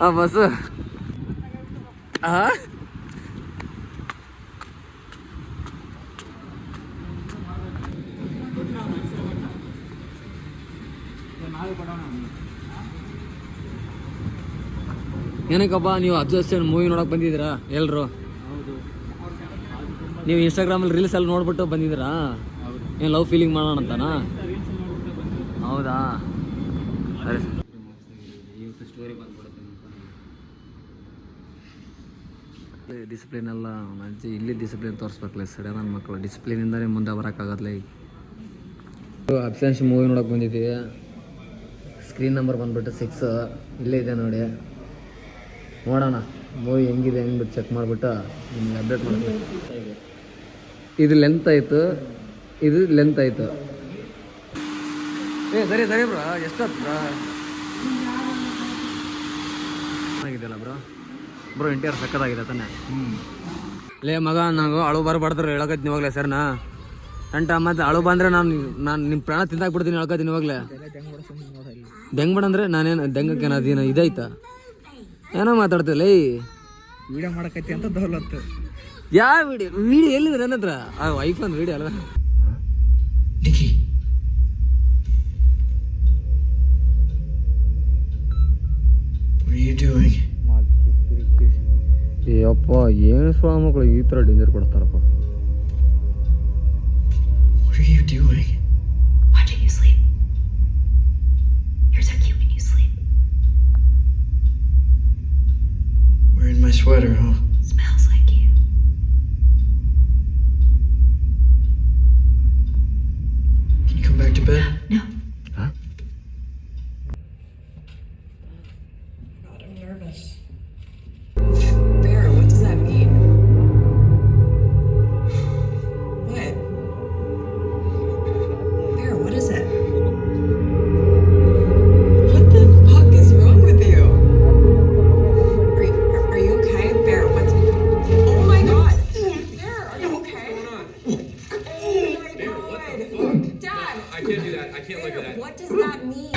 ಆ ಬಸ್ಸು ಏನಕ್ಕಪ್ಪ ನೀವು ಅಬ್ಸರ್ವೇಷನ್ ಮೂವಿ ನೋಡಕ್ ಬಂದಿದ್ದೀರಾ ಎಲ್ರು? ನೀವು ಇನ್ಸ್ಟಾಗ್ರಾಮಲ್ಲಿ ರೀಲ್ಸ್ ಎಲ್ಲ ನೋಡ್ಬಿಟ್ಟು ಬಂದಿದ್ದೀರಾ? ಏನು ಲವ್ ಫೀಲಿಂಗ್ ಮಾಡೋಣ ಅಂತಾನಾ? ಹೌದಾ, ಸರಿ. ಇವತ್ತು ಸ್ಟೋರಿ ಬಂದ್ಬಿಡುತ್ತೆ. ಡಿಸಿಪ್ಲಿನ್ ಎಲ್ಲ ಅಜ್ಜಿ ಇಲ್ಲಿ ಡಿಸಿಪ್ಲಿನ್ ತೋರಿಸ್ಬೇಕಲ್ಲ ಸಡನ್ ನನ್ನ ಮಕ್ಕಳು ಡಿಸಿಪ್ಲಿನಿಂದಲೇ ಮುಂದೆ ಬರೋಕ್ಕಾಗತ್ತಲ್ಲ. ಈಗ ಅಬ್ಸೆನ್ಸ್ ಮೂವಿ ನೋಡೋಕೆ ಬಂದಿದ್ದೀವಿ. ಸ್ಕ್ರೀನ್ ನಂಬರ್ ಬಂದ್ಬಿಟ್ಟು 6 ಇಲ್ಲೇ ಇದೆ ನೋಡಿ. ನೋಡೋಣ ಮೂವಿ ಹೆಂಗಿದೆ ಹೆಂಗ್ಬಿಟ್ಟು ಚೆಕ್ ಮಾಡಿಬಿಟ್ಟು ನಿಮ್ಗೆ ಅಪ್ಡೇಟ್ ಮಾಡ್ತೀನಿ. ಇದು ಲೆಂತ್ ಆಯಿತು, ಇದು ಲೆಂತ್ ಆಯಿತು. ಸರಿ ಸರಿ ಬ್ರೋ, ಎಷ್ಟೊತ್ತು ಬ್ರೋ ಆಗಿದೆಯಲ್ಲ ಬ್ರೋ NTR ಸಕ್ಕತ್ತಾಗಿದೆ ತಾನೆ. ಲೇ ಮಗ, ನನಗೂ ಅಳು ಬರಬಾರ್ದ್ರೆ ಹೇಳಕತ್ತೀನಿ ಇವಾಗಲೇ ಸರ್ನಾ ಅಂಟ. ಮತ್ತೆ ಅಳು ಬಂದರೆ ನಾನು ನಿಮ್ಮ ಪ್ರಾಣ ತಿಂದಾಕ್ಬಿಡ್ತೀನಿ ಹೇಳ್ಕತ್ತೀನಿ ಇವಾಗಲೇ. ದೆಂಗ್ ಅಂದರೆ ನಾನೇನು ದೆಂಗಕ್ಕೆ ಅದೇನು ಇದಾಯ್ತಾ? ಏನೋ ಮಾತಾಡ್ತಿಲ್ಲ ಈ ವಿಡಿಯೋ ಮಾಡಕತ್ತಿ ಅಂತ ದೌಲತ್ತು. ಯಾವ ವಿಡಿಯೋ ಎಲ್ಲಿದೆ ನನ್ನ ಹತ್ರ? ಆ ಐಫೋನ್ ವಿಡಿಯೋ ಅಲ್ಲ. ಅಪ್ಪ ಏನು ಸ್ವಾಮ ಮಕ್ಕಳು ಈ ಥರ danger ಕೊಡ್ತಾರಪ್ಪ. Wearing my sweater, huh? Smells like you. Can you come back to bed? No. Huh? God, I'm nervous. Vera, what does that mean? What? Vera, what is it? What the fuck is wrong with you? Are you okay? Vera, what's... Oh my god! Vera, are you okay? What's going on? Oh my god! Dad! I can't do that. I can't look at Vera, that. what does that mean?